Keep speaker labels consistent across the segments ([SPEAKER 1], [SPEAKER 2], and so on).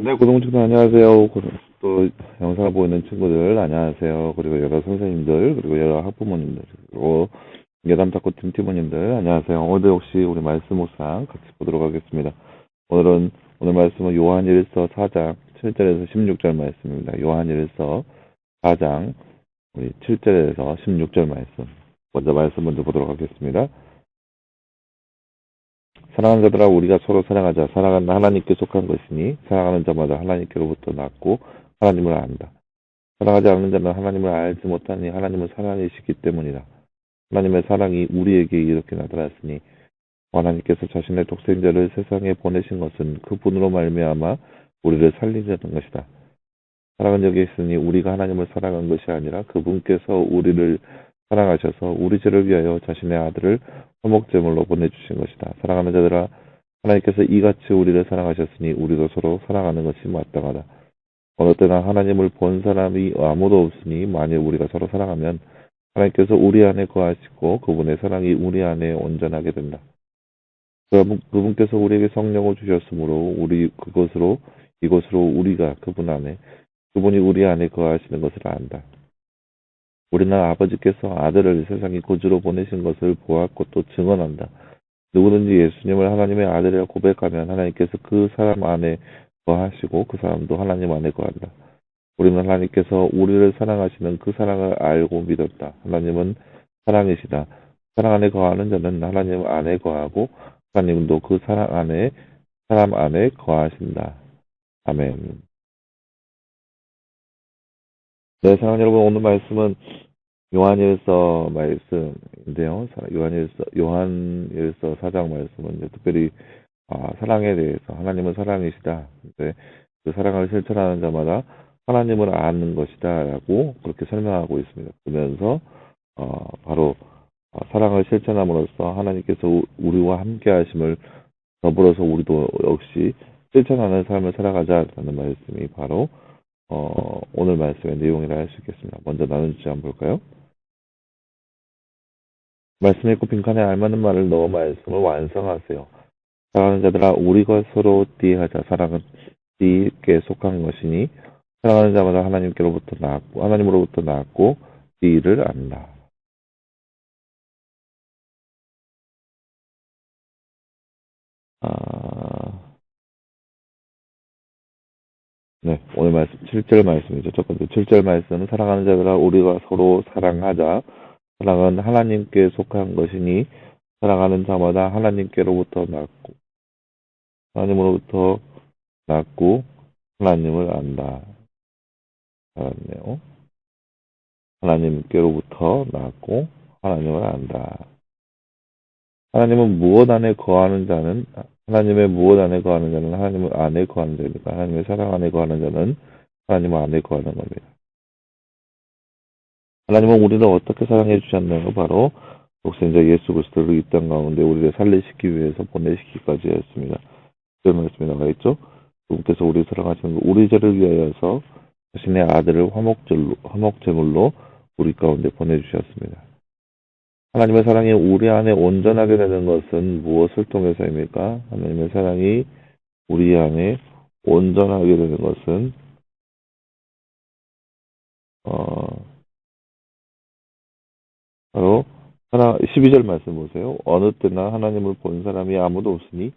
[SPEAKER 1] 네, 고등학생들 안녕하세요. 또 영상을 보고 있는 친구들 안녕하세요. 그리고 여러 선생님들, 그리고 여러 학부모님들, 그리고 예담탁구 팀원님들 안녕하세요. 오늘도 역시 우리 말씀 묵상 같이 보도록 하겠습니다. 오늘 말씀은 요한일서 4장 7절에서 16절 말씀입니다. 요한일서 4장 우리 7절에서 16절 말씀. 먼저 보도록 하겠습니다. 사랑하는 자들아 우리가 서로 사랑하자. 사랑은 하나님께 속한 것이니 사랑하는 자마다 하나님께로부터 났고 하나님을 안다. 사랑하지 않는 자는 하나님을 알지 못하니 하나님은 사랑이시기 때문이다. 하나님의 사랑이 우리에게 이렇게 나타났으니 하나님께서 자신의 독생자를 세상에 보내신 것은 그분으로 말미암아 우리를 살리려는 것이다. 사랑은 여기 있으니 우리가 하나님을 사랑한 것이 아니라 그분께서 우리를 사랑하셔서 우리 죄를 위하여 자신의 아들을 화목제물로 보내주신 것이다. 사랑하는 자들아 하나님께서 이같이 우리를 사랑하셨으니 우리도 서로 사랑하는 것이 마땅하다. 어느 때나 하나님을 본 사람이 아무도 없으니 만일 우리가 서로 사랑하면 하나님께서 우리 안에 거하시고 그분의 사랑이 우리 안에 온전하게 된다. 그분께서 우리에게 성령을 주셨으므로 이것으로 우리가 그분이 우리 안에 거하시는 것을 안다. 우리는 아버지께서 아들을 세상에 구주로 보내신 것을 보았고 또 증언한다. 누구든지 예수님을 하나님의 아들이라 고백하면 하나님께서 그 사람 안에 거하시고 그 사람도 하나님 안에 거한다. 우리는 하나님께서 우리를 사랑하시는 그 사랑을 알고 믿었다. 하나님은 사랑이시다. 사랑 안에 거하는 자는 하나님 안에 거하고 하나님도 그 사람 안에 거하신다. 아멘. 네, 사랑하는 여러분, 오늘 말씀은 요한일서 말씀인데요. 요한일서 4장 말씀은 특별히 사랑에 대해서 하나님은 사랑이시다. 근데 그 사랑을 실천하는 자마다 하나님을 아는 것이다라고 그렇게 설명하고 있습니다. 그러면서 바로 사랑을 실천함으로써 하나님께서 우리와 함께 하심을 더불어서 우리도 역시 실천하는 삶을 살아가자라는 말씀이 바로 오늘 말씀의 내용이라 할 수 있겠습니다. 먼저 나눈 주제 한번 볼까요? 말씀 읽고 빈칸에 알맞는 말을 넣어 말씀을 완성하세요. 사랑하는 자들아 우리가 서로 띠하자. 사랑은 띠께 속한 것이니 사랑하는 자마다 하나님으로부터 낳았고 띠를 안다. 네, 오늘 말씀 7절 말씀이죠. 첫 번째 7절 말씀은 사랑하는 자들아 우리가 서로 사랑하자. 사랑은 하나님께 속한 것이니 사랑하는 자마다 하나님으로부터 낳고 하나님을 안다. 알았네요. 하나님께로부터 낳고 하나님을 안다. 하나님의 무엇 안에 거하는 자는 하나님 안에 거하는 자니까 하나님의 사랑 안에 거하는 자는 하나님 안에 거하는 겁니다. 하나님은 우리를 어떻게 사랑해 주셨나요? 바로 독생자 예수 그리스도를 이 땅 가운데 우리를 살리시기 위해서 보내시기까지 했습니다. 그런 말씀이 나와 있죠. 그분께서 우리를 사랑하시는 우리 죄를 위하여서 자신의 아들을 화목제물로 우리 가운데 보내주셨습니다. 하나님의 사랑이 우리 안에 온전하게 되는 것은 무엇을 통해서입니까? 하나님의 사랑이 우리 안에 온전하게 되는 것은 바로 12절 말씀 보세요. 어느 때나 하나님을 본 사람이 아무도 없으니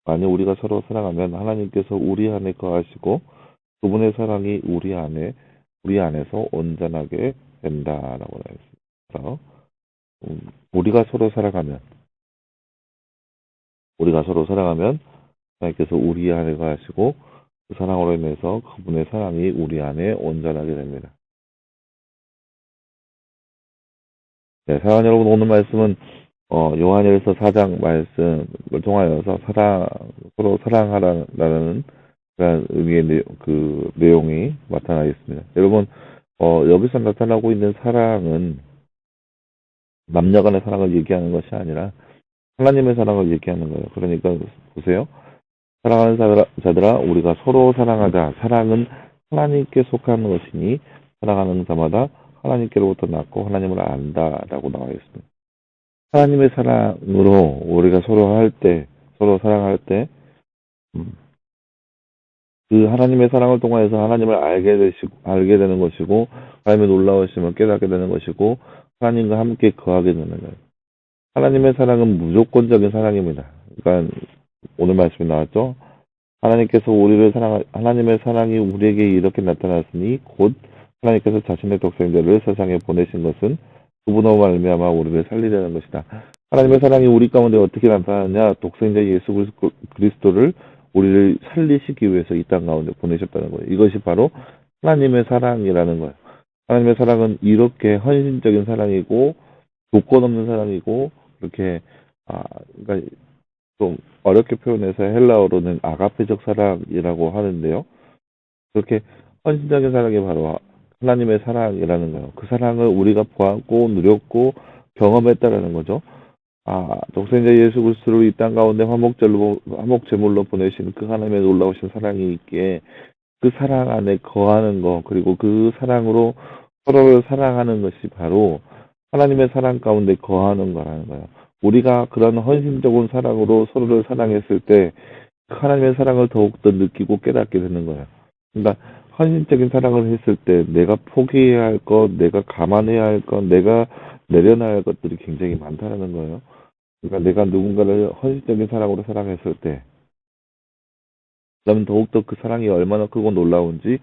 [SPEAKER 1] 만약 우리가 서로 사랑하면 하나님께서 우리 안에 거하시고 그분의 사랑이 우리 안에서 온전하게 된다라고 되어 있습니다. 우리가 서로 사랑하면 하나님께서 우리 안에 거하시고 그 사랑으로 인해서 그분의 사랑이 우리 안에 온전하게 됩니다. 네, 사랑하는 여러분 오늘 말씀은 요한일서 4장 말씀을 통하여서 서로 사랑하라는 그런 의미의 내용이 나타나 있습니다. 여러분 여기서 나타나고 있는 사랑은 남녀 간의 사랑을 얘기하는 것이 아니라 하나님의 사랑을 얘기하는 거예요. 그러니까 보세요. 사랑하는 자들아 우리가 서로 사랑하자. 사랑은 하나님께 속한 것이니 사랑하는 자마다 하나님께로부터 낳고 하나님을 안다라고 나와 있습니다. 하나님의 사랑으로 우리가 서로 사랑할 때 그 하나님의 사랑을 통하여서 하나님을 알게 되는 것이고, 하나님의 놀라우심을 깨닫게 되는 것이고, 하나님과 함께 거하게 되는 거예요. 하나님의 사랑은 무조건적인 사랑입니다. 그러니까 오늘 말씀이 나왔죠. 하나님께서 하나님의 사랑이 우리에게 이렇게 나타났으니 곧 하나님께서 자신의 독생자를 세상에 보내신 것은 그분으로 말미암아 우리를 살리려는 것이다. 하나님의 사랑이 우리 가운데 어떻게 나타나냐? 독생자 예수 그리스도를 우리를 살리시기 위해서 이 땅 가운데 보내셨다는 거예요. 이것이 바로 하나님의 사랑이라는 거예요. 하나님의 사랑은 이렇게 헌신적인 사랑이고 조건 없는 사랑이고 그렇게 그러니까 좀 어렵게 표현해서 헬라어로는 아가페적 사랑이라고 하는데요. 그렇게 헌신적인 사랑이 바로 하나님의 사랑이라는 거예요. 그 사랑을 우리가 보았고 누렸고 경험했다라는 거죠. 독생자 예수 그리스도를 이 땅 가운데 화목제물로 보내신 그 하나님의 놀라우신 사랑이 있기에 그 사랑 안에 거하는 거, 그리고 그 사랑으로 서로를 사랑하는 것이 바로 하나님의 사랑 가운데 거하는 거라는 거예요. 우리가 그런 헌신적인 사랑으로 서로를 사랑했을 때 하나님의 사랑을 더욱더 느끼고 깨닫게 되는 거예요. 그러니까 헌신적인 사랑을 했을 때 내가 포기해야 할 것, 내가 감안해야 할 것, 내가 내려놔야 할 것들이 굉장히 많다는 거예요. 그러니까 내가 누군가를 헌신적인 사랑으로 사랑했을 때 그러면 더욱더 그 사랑이 얼마나 크고 놀라운지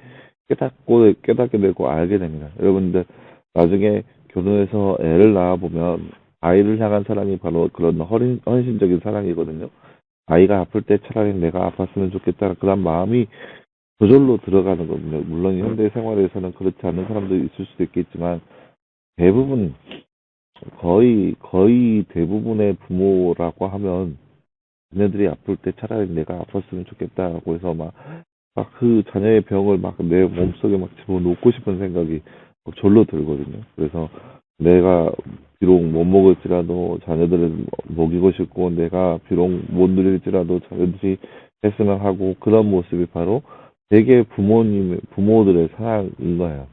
[SPEAKER 1] 깨닫게 되고 알게 됩니다. 여러분들 나중에 결혼해서 애를 낳아보면 아이를 향한 사랑이 바로 그런 헌신적인 사랑이거든요. 아이가 아플 때 차라리 내가 아팠으면 좋겠다는 그런 마음이 저절로 들어가는 거거든요. 물론 현대 생활에서는 그렇지 않은 사람도 있을 수도 있겠지만 대부분 거의 대부분의 부모라고 하면 자녀들이 아플 때 차라리 내가 아팠으면 좋겠다라고 해서 막 그 자녀의 병을 막 내 몸속에 막 집어넣고 싶은 생각이 막 절로 들거든요. 그래서 내가 비록 못 먹을지라도 자녀들을 먹이고 싶고 내가 비록 못 누릴지라도 자녀들이 했으면 하고 그런 모습이 바로 되게 부모들의 사랑인 거예요.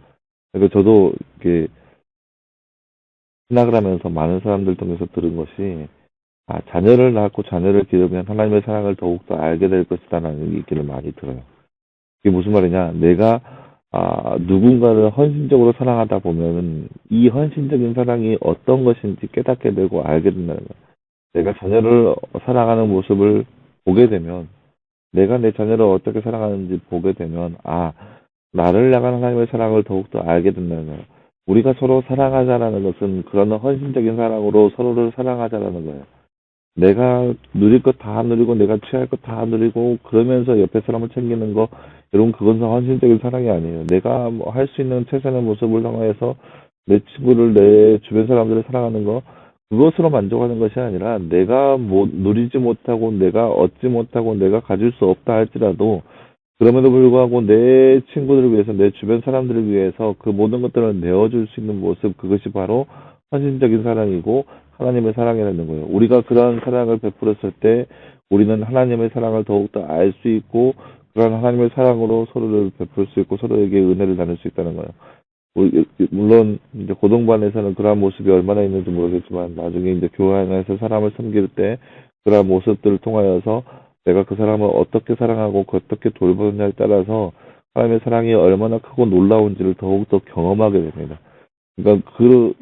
[SPEAKER 1] 그러니까 저도 이렇게 신학을 하면서 많은 사람들 통해서 들은 것이 자녀를 낳고 자녀를 기르면 하나님의 사랑을 더욱더 알게 될 것이다라는 얘기를 많이 들어요. 이게 무슨 말이냐? 내가 누군가를 헌신적으로 사랑하다 보면은 이 헌신적인 사랑이 어떤 것인지 깨닫게 되고 알게 된다는 거예요. 내가 자녀를 사랑하는 모습을 보게 되면 내가 내 자녀를 어떻게 사랑하는지 보게 되면 나를 향한 하나님의 사랑을 더욱더 알게 된다는 거예요. 우리가 서로 사랑하자라는 것은 그런 헌신적인 사랑으로 서로를 사랑하자라는 거예요. 내가 누릴 것 다 누리고 내가 취할 것 다 누리고 그러면서 옆에 사람을 챙기는 거 여러분 그건 헌신적인 사랑이 아니에요. 내가 뭐 할 수 있는 최선의 모습을 향해서 내 친구를 내 주변 사람들을 사랑하는 거 그것으로 만족하는 것이 아니라 내가 누리지 못하고 내가 얻지 못하고 내가 가질 수 없다 할지라도 그럼에도 불구하고 내 친구들을 위해서 내 주변 사람들을 위해서 그 모든 것들을 내어줄 수 있는 모습 그것이 바로 헌신적인 사랑이고 하나님의 사랑이라는 거예요. 우리가 그러한 사랑을 베풀었을 때 우리는 하나님의 사랑을 더욱더 알 수 있고 그런 하나님의 사랑으로 서로를 베풀 수 있고 서로에게 은혜를 나눌 수 있다는 거예요. 물론 이제 고등반에서는 그러한 모습이 얼마나 있는지 모르겠지만 나중에 이제 교회 안에서 사람을 섬길 때 그러한 모습들을 통하여서 내가 그 사람을 어떻게 사랑하고 어떻게 돌보느냐에 따라서 하나님의 사랑이 얼마나 크고 놀라운지를 더욱더 경험하게 됩니다. 그러니까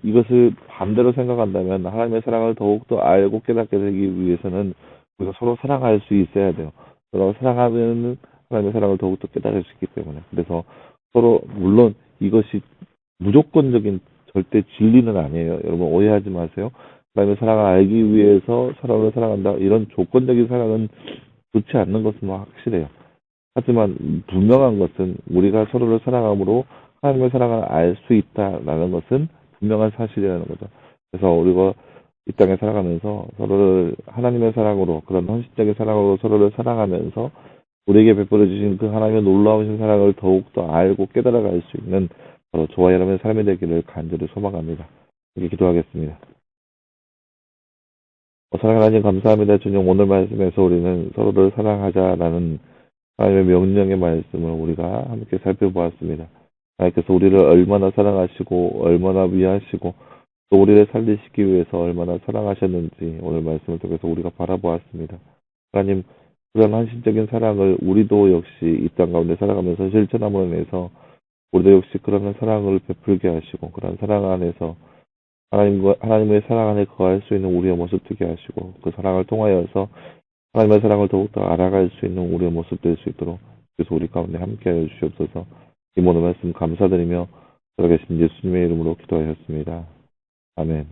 [SPEAKER 1] 이것을 반대로 생각한다면 하나님의 사랑을 더욱더 알고 깨닫게 되기 위해서는 우리가 서로 사랑할 수 있어야 돼요. 서로 사랑하면 하나님의 사랑을 더욱더 깨달을 수 있기 때문에. 그래서 서로 물론 이것이 무조건적인 절대 진리는 아니에요. 여러분 오해하지 마세요. 하나님의 사랑을 알기 위해서 사람을 사랑한다. 이런 조건적인 사랑은 좋지 않는 것은 확실해요. 하지만 분명한 것은 우리가 서로를 사랑함으로 하나님의 사랑을 알 수 있다라는 것은 분명한 사실이라는 거죠. 그래서 우리가 이 땅에 살아가면서 서로를 하나님의 사랑으로 그런 헌신적인 사랑으로 서로를 사랑하면서 우리에게 베풀어 주신 그 하나님의 놀라우신 사랑을 더욱더 알고 깨달아갈 수 있는 바로 저와 여러분의 삶이 되기를 간절히 소망합니다. 이렇게 기도하겠습니다. 사랑하는 하나님 감사합니다. 주님 오늘 말씀에서 우리는 서로를 사랑하자라는 하나님의 명령의 말씀을 우리가 함께 살펴보았습니다. 하나님께서 우리를 얼마나 사랑하시고 얼마나 위하시고 또 우리를 살리시기 위해서 얼마나 사랑하셨는지 오늘 말씀을 통해서 우리가 바라보았습니다. 하나님 그런 헌신적인 사랑을 우리도 역시 이 땅 가운데 살아가면서 실천함으로 인해서 우리도 역시 그런 사랑을 베풀게 하시고 그런 사랑 안에서 하나님의 사랑 안에 거할 수 있는 우리의 모습 되게 하시고 그 사랑을 통하여서 하나님의 사랑을 더욱더 알아갈 수 있는 우리의 모습 될 수 있도록 그래서 우리 가운데 함께하여 주시옵소서. 이 모든 말씀 감사드리며 살아계신 예수님의 이름으로 기도하였습니다. 아멘.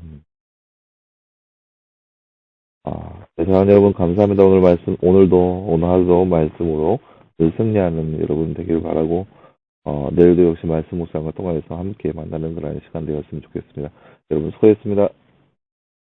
[SPEAKER 1] 사랑하는 여러분 감사합니다. 오늘 하루도 말씀으로 늘 승리하는 여러분 되기를 바라고 내일도 역시 말씀 묵상을 통하여서 함께 만나는 그런 시간 되었으면 좋겠습니다. 여러분 수고했습니다.